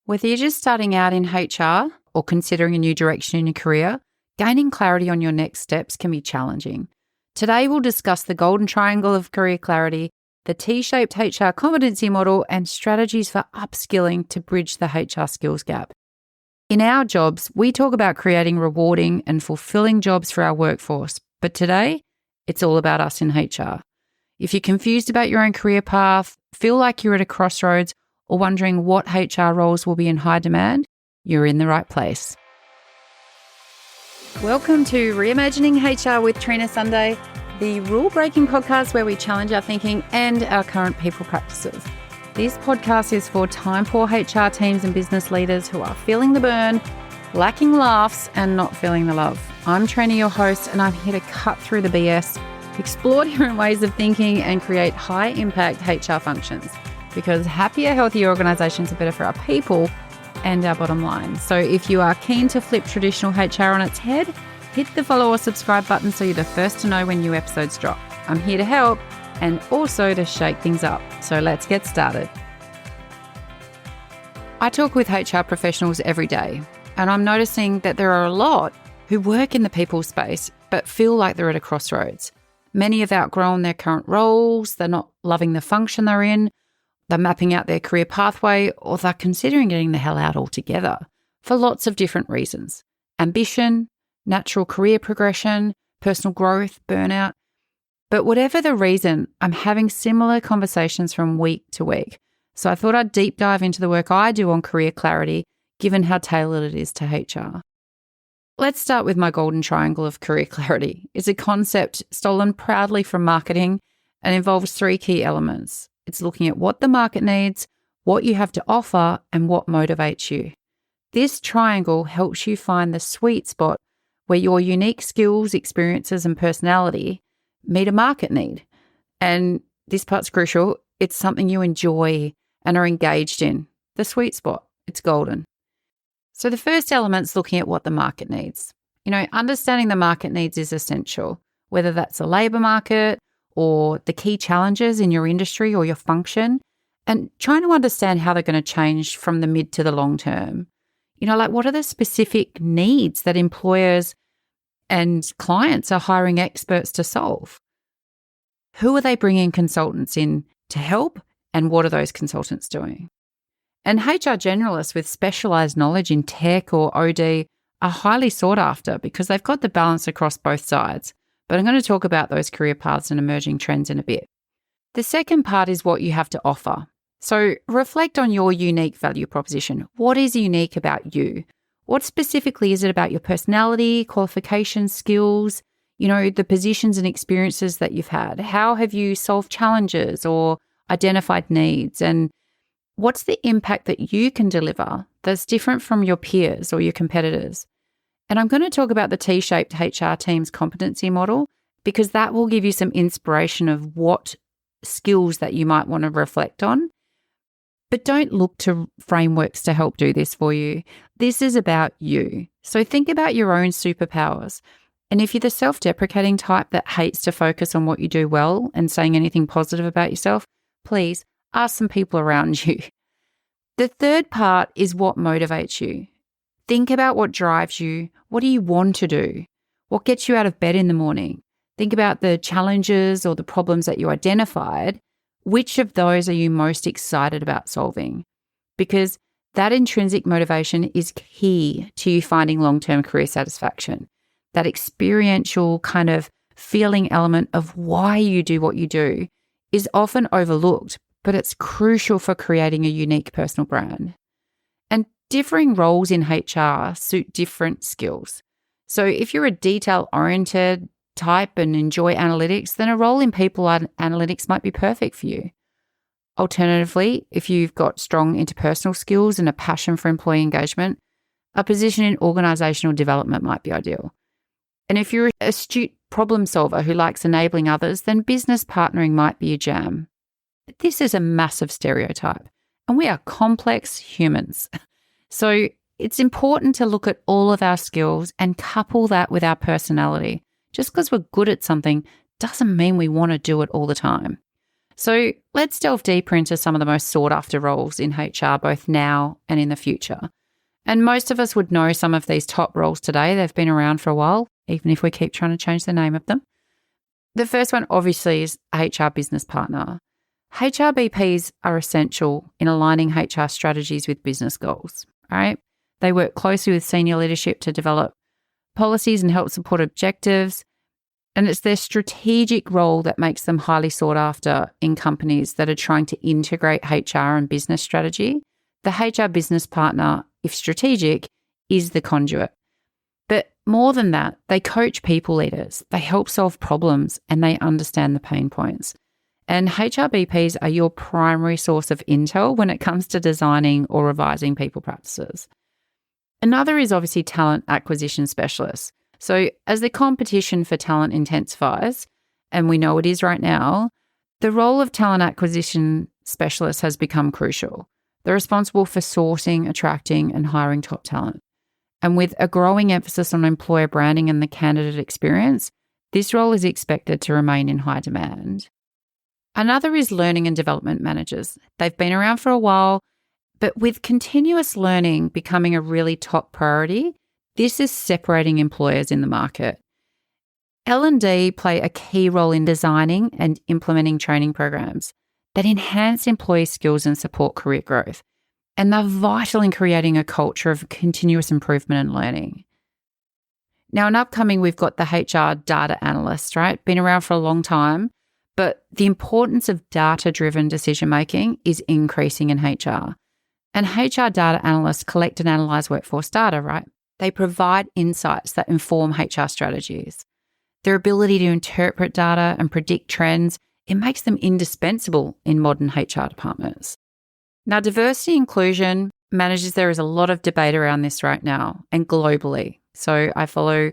Whether you're just starting out in HR or considering a new direction in your career, gaining clarity on your next steps can be challenging. Today, we'll discuss the golden triangle of career clarity, the T-shaped HR competency model, and strategies for upskilling to bridge the HR skills gap. In our jobs, we talk about creating rewarding and fulfilling jobs for our workforce, but today, it's all about us in HR. If you're confused about your own career path, feel like you're at a crossroads, or wondering what HR roles will be in high demand, you're in the right place. Welcome to Reimagining HR with Trina Sunday, the rule-breaking podcast where we challenge our thinking and our current people practices. This podcast is for time-poor HR teams and business leaders who are feeling the burn, lacking laughs, and not feeling the love. I'm Trina, your host, and I'm here to cut through the BS, explore different ways of thinking, and create high-impact HR functions. Because happier, healthier organisations are better for our people and our bottom line. So if you are keen to flip traditional HR on its head, hit the follow or subscribe button so you're the first to know when new episodes drop. I'm here to help and also to shake things up. So let's get started. I talk with HR professionals every day, and I'm noticing that there are a lot who work in the people space but feel like they're at a crossroads. Many have outgrown their current roles, they're not loving the function they're in, they're mapping out their career pathway, or they're considering getting the hell out altogether for lots of different reasons. Ambition, natural career progression, personal growth, burnout. But whatever the reason, I'm having similar conversations from week to week. So I thought I'd deep dive into the work I do on career clarity, given how tailored it is to HR. Let's start with my golden triangle of career clarity. It's a concept stolen proudly from marketing and involves three key elements. It's looking at what the market needs, what you have to offer, and what motivates you. This triangle helps you find the sweet spot where your unique skills, experiences, and personality meet a market need. And this part's crucial. It's something you enjoy and are engaged in. The sweet spot. It's golden. So the first element's looking at what the market needs. Understanding the market needs is essential, whether that's a labour market or the key challenges in your industry or your function, and trying to understand how they're going to change from the mid to the long term. What are the specific needs that employers and clients are hiring experts to solve? Who are they bringing consultants in to help, and what are those consultants doing? And HR generalists with specialised knowledge in tech or OD are highly sought after because they've got the balance across both sides. But I'm going to talk about those career paths and emerging trends in a bit. The second part is what you have to offer. So reflect on your unique value proposition. What is unique about you? What specifically is it about your personality, qualifications, skills, the positions and experiences that you've had? How have you solved challenges or identified needs? And what's the impact that you can deliver that's different from your peers or your competitors? And I'm going to talk about the T-shaped HR team's competency model because that will give you some inspiration of what skills that you might want to reflect on. But don't look to frameworks to help do this for you. This is about you. So think about your own superpowers. And if you're the self-deprecating type that hates to focus on what you do well and saying anything positive about yourself, please ask some people around you. The third part is what motivates you. Think about what drives you. What do you want to do? What gets you out of bed in the morning? Think about the challenges or the problems that you identified. Which of those are you most excited about solving? Because that intrinsic motivation is key to you finding long-term career satisfaction. That experiential kind of feeling element of why you do what you do is often overlooked, but it's crucial for creating a unique personal brand. And differing roles in HR suit different skills. So if you're a detail-oriented type and enjoy analytics, then a role in people analytics might be perfect for you. Alternatively, if you've got strong interpersonal skills and a passion for employee engagement, a position in organisational development might be ideal. And if you're an astute problem solver who likes enabling others, then business partnering might be your jam. But this is a massive stereotype, and we are complex humans. So it's important to look at all of our skills and couple that with our personality. Just because we're good at something doesn't mean we want to do it all the time. So let's delve deeper into some of the most sought after roles in HR, both now and in the future. And most of us would know some of these top roles today. They've been around for a while, even if we keep trying to change the name of them. The first one, obviously, is HR business partner. HR BPs are essential in aligning HR strategies with business goals, right? They work closely with senior leadership to develop policies and help support objectives. And it's their strategic role that makes them highly sought after in companies that are trying to integrate HR and business strategy. The HR business partner, if strategic, is the conduit. But more than that, they coach people leaders, they help solve problems, and they understand the pain points. And HR BPs are your primary source of intel when it comes to designing or revising people practices. Another is obviously talent acquisition specialists. So as the competition for talent intensifies, and we know it is right now, the role of talent acquisition specialists has become crucial. They're responsible for sourcing, attracting, and hiring top talent. And with a growing emphasis on employer branding and the candidate experience, this role is expected to remain in high demand. Another is learning and development managers. They've been around for a while, but with continuous learning becoming a really top priority, this is separating employers in the market. L&D play a key role in designing and implementing training programs that enhance employee skills and support career growth. And they're vital in creating a culture of continuous improvement and learning. Now, in upcoming, we've got the HR data analyst, right? Been around for a long time, but the importance of data-driven decision-making is increasing in HR. And HR data analysts collect and analyse workforce data, right? They provide insights that inform HR strategies. Their ability to interpret data and predict trends, it makes them indispensable in modern HR departments. Now, diversity inclusion managers, there is a lot of debate around this right now and globally. So I follow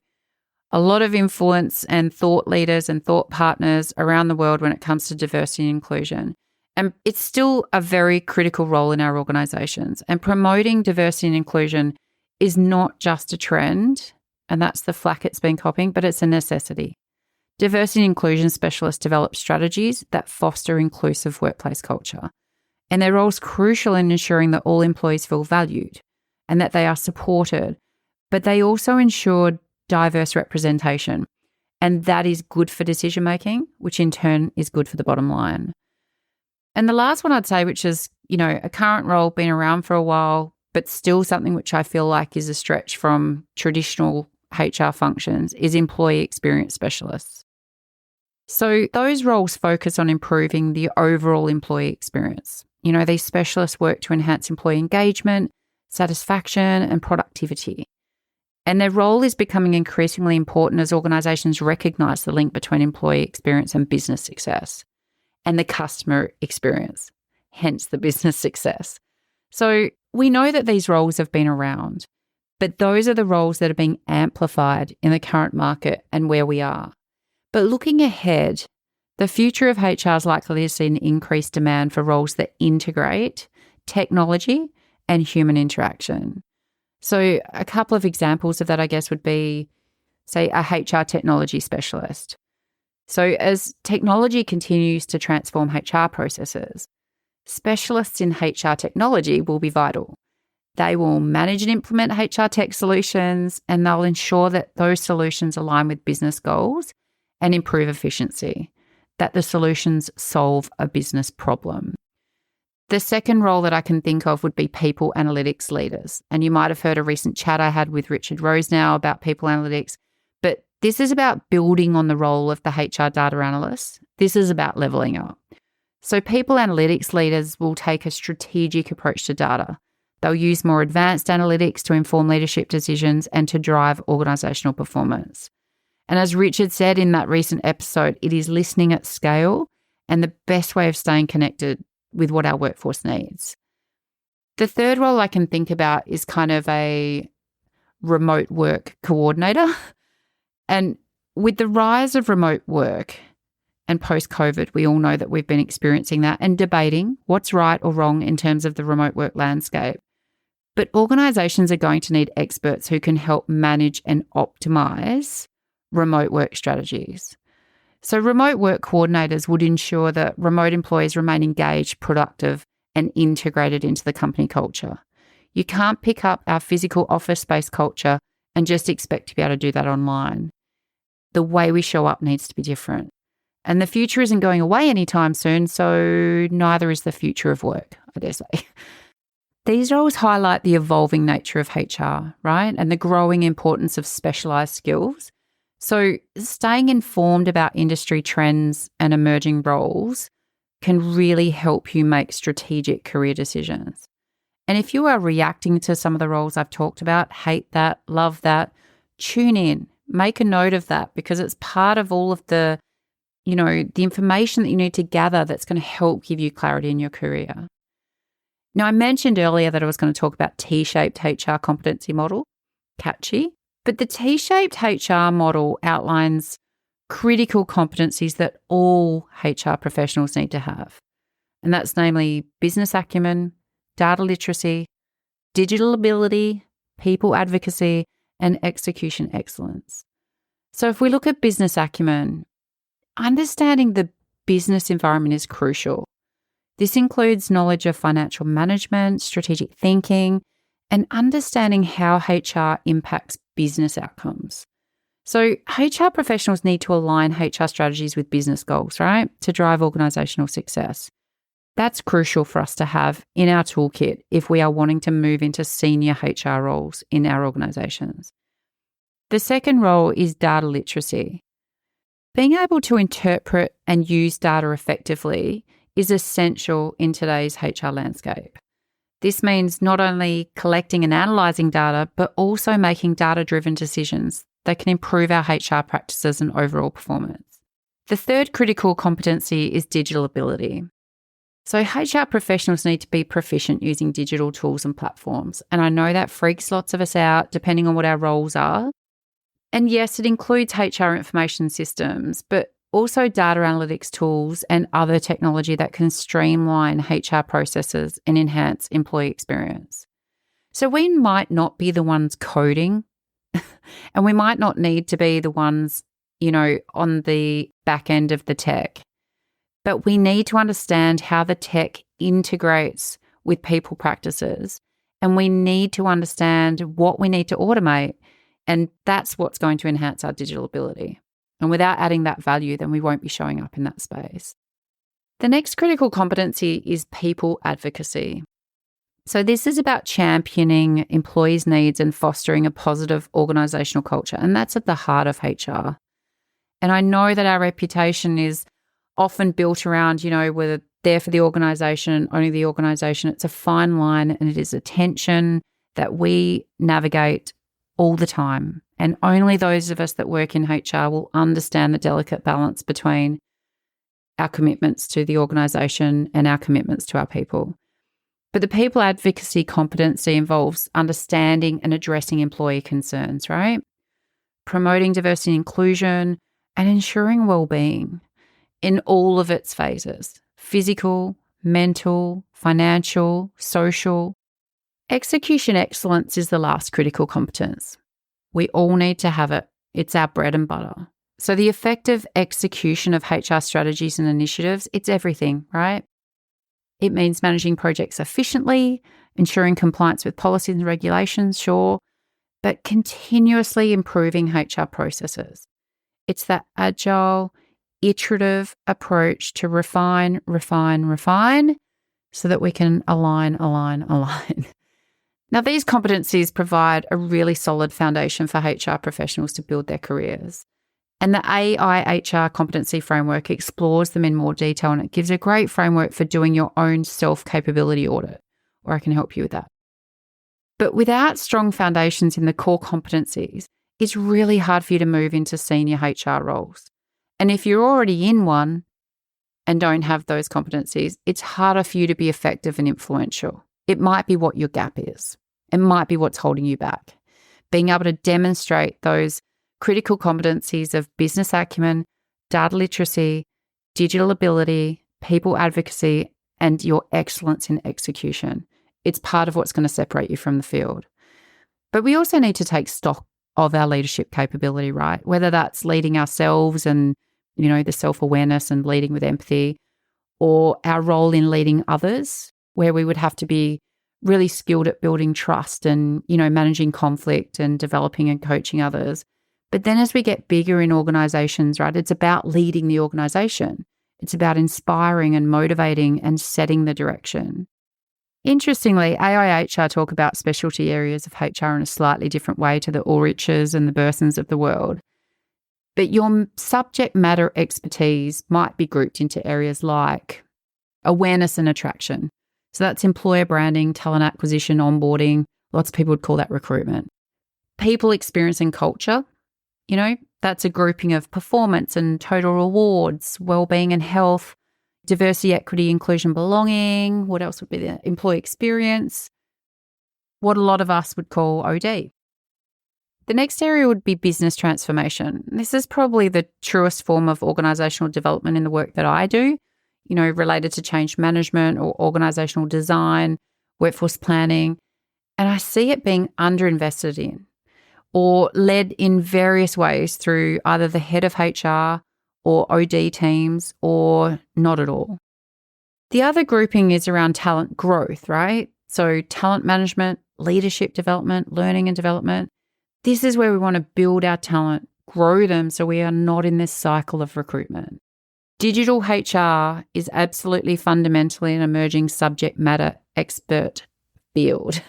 a lot of influence and thought leaders and thought partners around the world when it comes to diversity and inclusion. And it's still a very critical role in our organisations. And promoting diversity and inclusion is not just a trend, and that's the flack it's been copying, but it's a necessity. Diversity and inclusion specialists develop strategies that foster inclusive workplace culture. And their role is crucial in ensuring that all employees feel valued and that they are supported, but they also ensure diverse representation. And that is good for decision making, which in turn is good for the bottom line. And the last one I'd say, which is, a current role, been around for a while, but still something which I feel like is a stretch from traditional HR functions, is employee experience specialists. So those roles focus on improving the overall employee experience. These specialists work to enhance employee engagement, satisfaction, and productivity. And their role is becoming increasingly important as organisations recognise the link between employee experience and business success, and the customer experience, hence the business success. So we know that these roles have been around, but those are the roles that are being amplified in the current market and where we are. But looking ahead, the future of HR is likely to see an increased demand for roles that integrate technology and human interaction. So a couple of examples of that, I guess, would be, say, a HR technology specialist. So as technology continues to transform HR processes, specialists in HR technology will be vital. They will manage and implement HR tech solutions, and they'll ensure that those solutions align with business goals and improve efficiency, that the solutions solve a business problem. The second role that I can think of would be people analytics leaders. And you might have heard a recent chat I had with Richard Rose now about people analytics, but this is about building on the role of the HR data analyst. This is about leveling up. So people analytics leaders will take a strategic approach to data. They'll use more advanced analytics to inform leadership decisions and to drive organisational performance. And as Richard said in that recent episode, it is listening at scale and the best way of staying connected with what our workforce needs. The third role I can think about is kind of a remote work coordinator. And with the rise of remote work and post-COVID, we all know that we've been experiencing that and debating what's right or wrong in terms of the remote work landscape. But organisations are going to need experts who can help manage and optimise remote work strategies. So remote work coordinators would ensure that remote employees remain engaged, productive, and integrated into the company culture. You can't pick up our physical office-based culture and just expect to be able to do that online. The way we show up needs to be different. And the future isn't going away anytime soon, so neither is the future of work, I dare say. These roles highlight the evolving nature of HR, right? And the growing importance of specialised skills. So staying informed about industry trends and emerging roles can really help you make strategic career decisions. And if you are reacting to some of the roles I've talked about, hate that, love that, tune in, make a note of that, because it's part of all of the information that you need to gather that's going to help give you clarity in your career. Now, I mentioned earlier that I was going to talk about T-shaped HR competency model. Catchy. But the T-shaped HR model outlines critical competencies that all HR professionals need to have. And that's namely business acumen, data literacy, digital ability, people advocacy, and execution excellence. So if we look at business acumen, understanding the business environment is crucial. This includes knowledge of financial management, strategic thinking, and understanding how HR impacts business outcomes. So HR professionals need to align HR strategies with business goals, right, to drive organisational success. That's crucial for us to have in our toolkit if we are wanting to move into senior HR roles in our organisations. The second role is data literacy. Being able to interpret and use data effectively is essential in today's HR landscape. This means not only collecting and analysing data, but also making data-driven decisions that can improve our HR practices and overall performance. The third critical competency is digital ability. So HR professionals need to be proficient using digital tools and platforms. And I know that freaks lots of us out depending on what our roles are. And yes, it includes HR information systems, but also data analytics tools and other technology that can streamline HR processes and enhance employee experience. So we might not be the ones coding and we might not need to be the ones, on the back end of the tech, but we need to understand how the tech integrates with people practices, and we need to understand what we need to automate, and that's what's going to enhance our digital ability. And without adding that value, then we won't be showing up in that space. The next critical competency is people advocacy. So this is about championing employees' needs and fostering a positive organisational culture. And that's at the heart of HR. And I know that our reputation is often built around, we're there for the organisation, only the organisation. It's a fine line, and it is a tension that we navigate all the time. And only those of us that work in HR will understand the delicate balance between our commitments to the organisation and our commitments to our people. But the people advocacy competency involves understanding and addressing employee concerns, right? Promoting diversity and inclusion and ensuring well-being in all of its phases: physical, mental, financial, social. Execution excellence is the last critical competence. We all need to have it. It's our bread and butter. So the effective execution of HR strategies and initiatives, it's everything, right? It means managing projects efficiently, ensuring compliance with policies and regulations, sure, but continuously improving HR processes. It's that agile, iterative approach to refine so that we can align. Now, these competencies provide a really solid foundation for HR professionals to build their careers. And the AI HR competency framework explores them in more detail, and it gives a great framework for doing your own self-capability audit, or I can help you with that. But without strong foundations in the core competencies, it's really hard for you to move into senior HR roles. And if you're already in one and don't have those competencies, it's harder for you to be effective and influential. It might be what your gap is. It might be what's holding you back. Being able to demonstrate those critical competencies of business acumen, data literacy, digital ability, people advocacy, and your excellence in execution. It's part of what's going to separate you from the field. But we also need to take stock of our leadership capability, right? Whether that's leading ourselves and the self-awareness and leading with empathy, or our role in leading others, where we would have to be really skilled at building trust and, managing conflict and developing and coaching others. But then as we get bigger in organizations, right, it's about leading the organization. It's about inspiring and motivating and setting the direction. Interestingly, AIHR talk about specialty areas of HR in a slightly different way to the Ulriches and the Bersons of the world. But your subject matter expertise might be grouped into areas like awareness and attraction. So that's employer branding, talent acquisition, onboarding. Lots of people would call that recruitment. People experience and culture, that's a grouping of performance and total rewards, well-being and health, diversity, equity, inclusion, belonging. What else would be the employee experience? What a lot of us would call OD. The next area would be business transformation. This is probably the truest form of organisational development in the work that I do, related to change management or organisational design, workforce planning. And I see it being underinvested in or led in various ways through either the head of HR or OD teams or not at all. The other grouping is around talent growth, right? So talent management, leadership development, learning and development. This is where we want to build our talent, grow them so we are not in this cycle of recruitment. Digital HR is absolutely fundamentally an emerging subject matter expert field.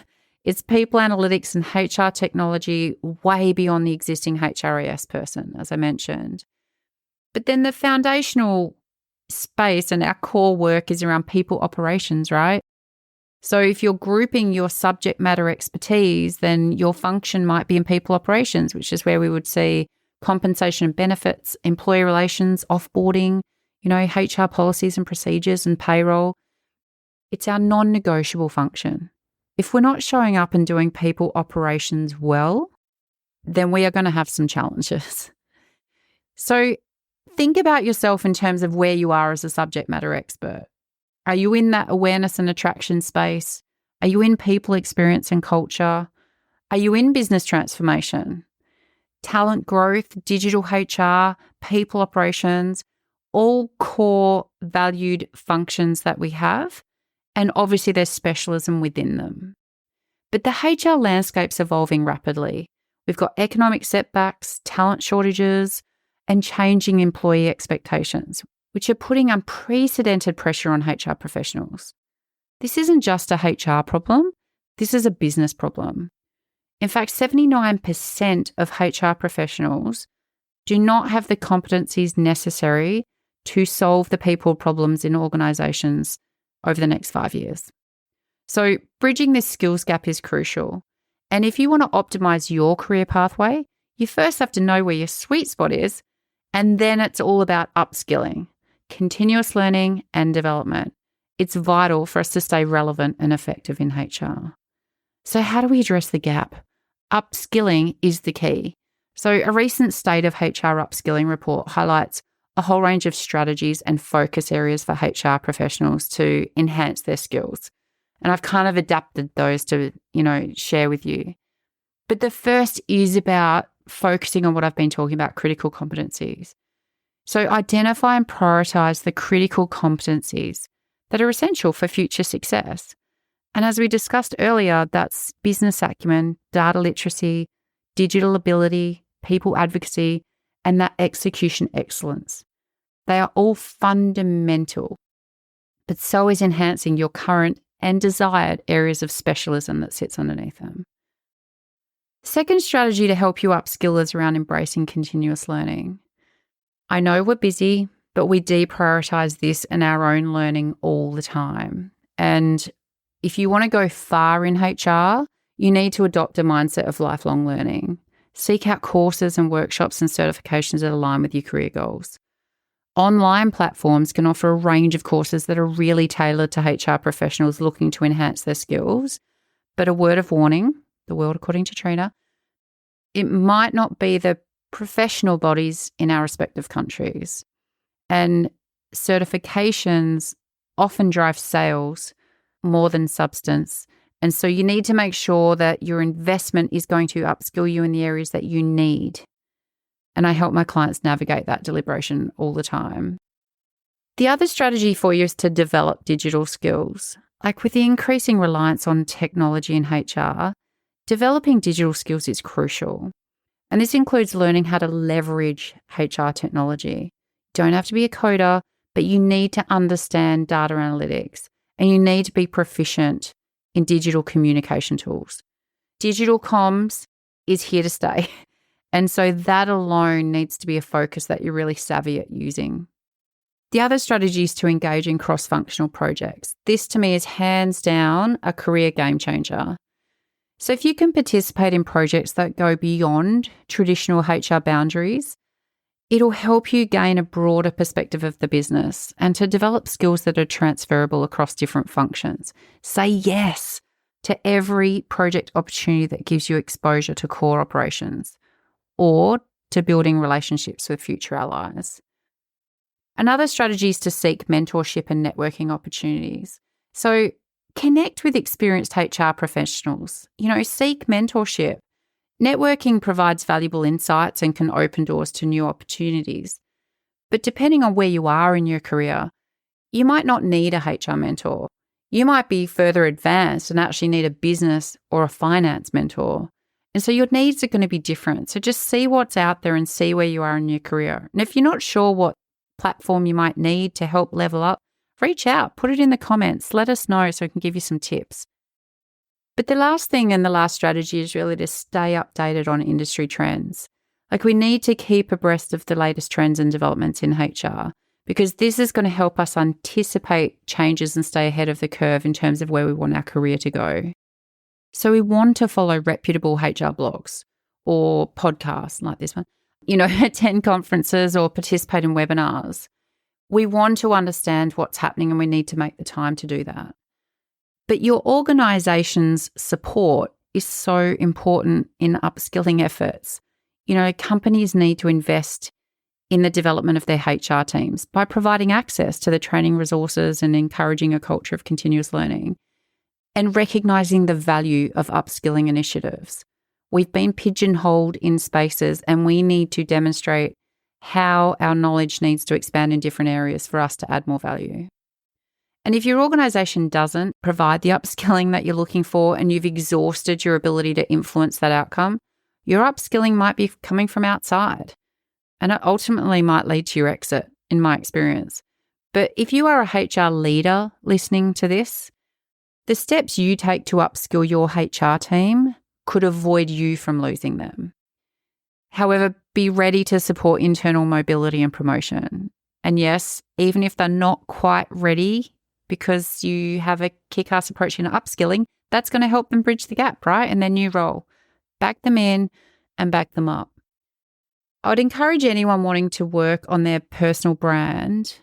It's people analytics and HR technology way beyond the existing HRIS person, as I mentioned. But then the foundational space and our core work is around people operations, right? So if you're grouping your subject matter expertise, then your function might be in people operations, which is where we would see compensation and benefits, employee relations, offboarding, HR policies and procedures and payroll. It's our non-negotiable function. If we're not showing up and doing people operations well, then we are going to have some challenges. So think about yourself in terms of where you are as a subject matter expert. Are you in that awareness and attraction space? Are you in people experience and culture? Are you in business transformation? Talent growth, digital HR, people operations, all core valued functions that we have. And obviously there's specialism within them. But the HR landscape's evolving rapidly. We've got economic setbacks, talent shortages, and changing employee expectations, which are putting unprecedented pressure on HR professionals. This isn't just a HR problem, this is a business problem. In fact, 79% of HR professionals do not have the competencies necessary to solve the people problems in organisations over the next 5 years. So bridging this skills gap is crucial. And if you want to optimise your career pathway, you first have to know where your sweet spot is, and then it's all about upskilling, continuous learning and development. It's vital for us to stay relevant and effective in HR. So how do we address the gap? Upskilling is the key. So a recent State of HR Upskilling report highlights a whole range of strategies and focus areas for HR professionals to enhance their skills. And I've kind of adapted those to, share with you. But the first is about focusing on what I've been talking about, critical competencies. So identify and prioritize the critical competencies that are essential for future success. And as we discussed earlier, that's business acumen, data literacy, digital ability, people advocacy, and that execution excellence. They are all fundamental, but so is enhancing your current and desired areas of specialism that sits underneath them. Second strategy to help you upskill is around embracing continuous learning. I know we're busy, but we deprioritize this and our own learning all the time. And if you want to go far in HR, you need to adopt a mindset of lifelong learning. Seek out courses and workshops and certifications that align with your career goals. Online platforms can offer a range of courses that are really tailored to HR professionals looking to enhance their skills. But a word of warning, the world according to Trina, it might not be the professional bodies in our respective countries. And certifications often drive sales more than substance. And so you need to make sure that your investment is going to upskill you in the areas that you need. And I help my clients navigate that deliberation all the time. The other strategy for you is to develop digital skills. Like with the increasing reliance on technology in HR, developing digital skills is crucial. And this includes learning how to leverage HR technology. You don't have to be a coder, but you need to understand data analytics and you need to be proficient in digital communication tools. Digital comms is here to stay. And so that alone needs to be a focus that you're really savvy at using. The other strategy is to engage in cross-functional projects. This to me is hands down a career game changer. So if you can participate in projects that go beyond traditional HR boundaries, it'll help you gain a broader perspective of the business and to develop skills that are transferable across different functions. Say yes to every project opportunity that gives you exposure to core operations or to building relationships with future allies. Another strategy is to seek mentorship and networking opportunities. So connect with experienced HR professionals. Seek mentorship. Networking provides valuable insights and can open doors to new opportunities. But depending on where you are in your career, you might not need a HR mentor. You might be further advanced and actually need a business or a finance mentor. And so your needs are going to be different. So just see what's out there and see where you are in your career. And if you're not sure what platform you might need to help level up, reach out, put it in the comments, let us know so I can give you some tips. But the last thing and the last strategy is really to stay updated on industry trends. Like we need to keep abreast of the latest trends and developments in HR because this is going to help us anticipate changes and stay ahead of the curve in terms of where we want our career to go. So we want to follow reputable HR blogs or podcasts like this one, attend conferences or participate in webinars. We want to understand what's happening and we need to make the time to do that. But your organisation's support is so important in upskilling efforts. Companies need to invest in the development of their HR teams by providing access to the training resources and encouraging a culture of continuous learning and recognising the value of upskilling initiatives. We've been pigeonholed in spaces and we need to demonstrate how our knowledge needs to expand in different areas for us to add more value. And if your organisation doesn't provide the upskilling that you're looking for and you've exhausted your ability to influence that outcome, your upskilling might be coming from outside. And it ultimately might lead to your exit, in my experience. But if you are a HR leader listening to this, the steps you take to upskill your HR team could avoid you from losing them. However, be ready to support internal mobility and promotion. And yes, even if they're not quite ready because you have a kick-ass approach in upskilling, that's going to help them bridge the gap, right? In their new role. Back them in and back them up. I would encourage anyone wanting to work on their personal brand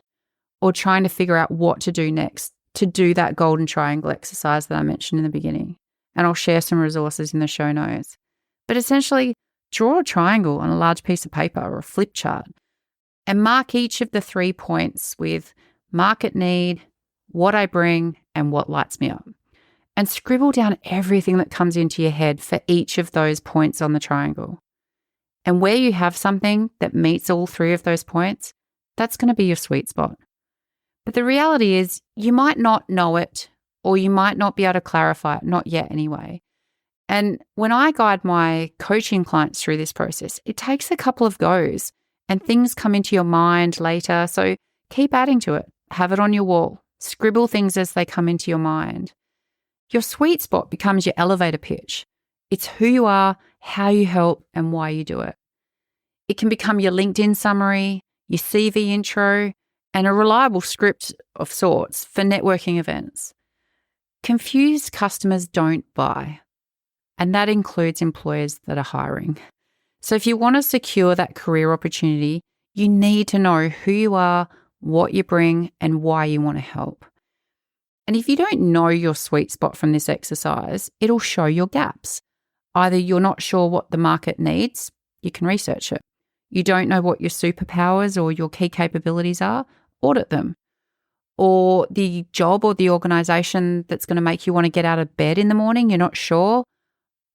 or trying to figure out what to do next to do that golden triangle exercise that I mentioned in the beginning. And I'll share some resources in the show notes. But essentially, draw a triangle on a large piece of paper or a flip chart and mark each of the 3 points with market need, what I bring, and what lights me up. And scribble down everything that comes into your head for each of those points on the triangle. And where you have something that meets all 3 of those points, that's going to be your sweet spot. But the reality is you might not know it or you might not be able to clarify it, not yet anyway. And when I guide my coaching clients through this process, it takes a couple of goes and things come into your mind later. So keep adding to it. Have it on your wall. Scribble things as they come into your mind. Your sweet spot becomes your elevator pitch. It's who you are, how you help, and why you do it. It can become your LinkedIn summary, your CV intro, and a reliable script of sorts for networking events. Confused customers don't buy, and that includes employers that are hiring. So if you want to secure that career opportunity, you need to know who you are, what you bring, and why you want to help. And if you don't know your sweet spot from this exercise, it'll show your gaps. Either you're not sure what the market needs, you can research it. You don't know what your superpowers or your key capabilities are, audit them. Or the job or the organisation that's going to make you want to get out of bed in the morning, you're not sure.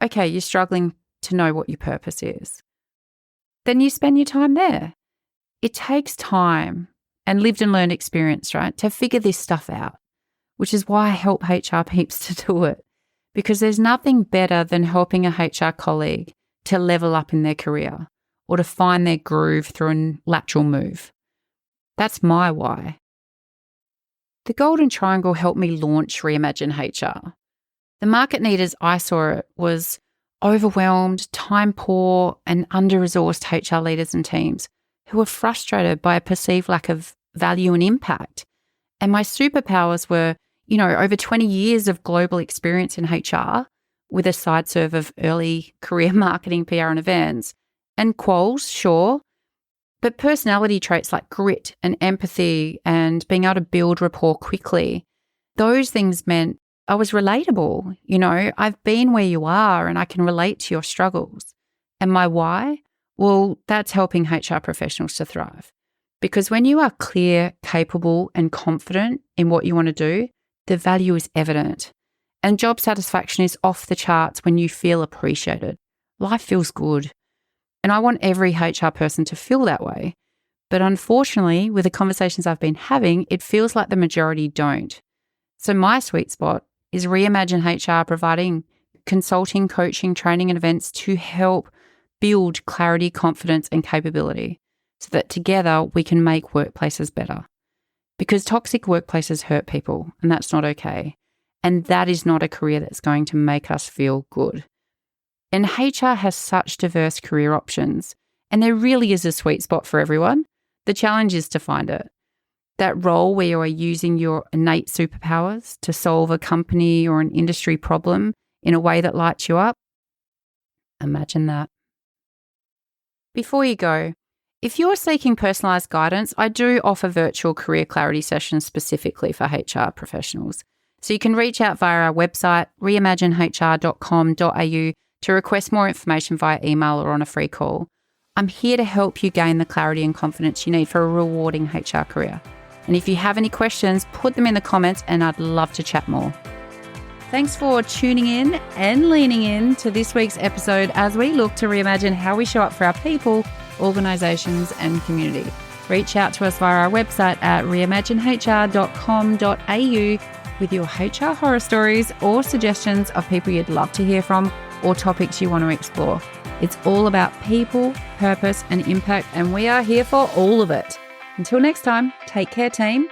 Okay, you're struggling to know what your purpose is. then you spend your time there. It takes time and lived and learned experience, right, to figure this stuff out, which is why I help HR peeps to do it, because there's nothing better than helping a HR colleague to level up in their career or to find their groove through a lateral move. That's my why. The Golden Triangle helped me launch Reimagine HR. The market need as I saw it was overwhelmed, time poor, and under-resourced HR leaders and teams who were frustrated by a perceived lack of value and impact. And my superpowers were, over 20 years of global experience in HR with a side serve of early career marketing, PR and events, and quals, sure, but personality traits like grit and empathy and being able to build rapport quickly, those things meant I was relatable. I've been where you are and I can relate to your struggles. And my why? Well, that's helping HR professionals to thrive. Because when you are clear, capable, and confident in what you want to do, the value is evident. And job satisfaction is off the charts when you feel appreciated. Life feels good. And I want every HR person to feel that way. But unfortunately, with the conversations I've been having, it feels like the majority don't. So my sweet spot is Reimagine HR, providing consulting, coaching, training, and events to help build clarity, confidence, and capability so that together we can make workplaces better. Because toxic workplaces hurt people, and that's not okay. And that is not a career that's going to make us feel good. And HR has such diverse career options, and there really is a sweet spot for everyone. The challenge is to find it. That role where you are using your innate superpowers to solve a company or an industry problem in a way that lights you up. Imagine that. Before you go, if you're seeking personalised guidance, I do offer virtual career clarity sessions specifically for HR professionals. So you can reach out via our website, reimaginehr.com.au, to request more information via email or on a free call. I'm here to help you gain the clarity and confidence you need for a rewarding HR career. And if you have any questions, put them in the comments and I'd love to chat more. Thanks for tuning in and leaning in to this week's episode as we look to reimagine how we show up for our people, organisations and community. Reach out to us via our website at reimaginehr.com.au with your HR horror stories or suggestions of people you'd love to hear from or topics you want to explore. It's all about people, purpose and impact, and we are here for all of it. Until next time, take care, team.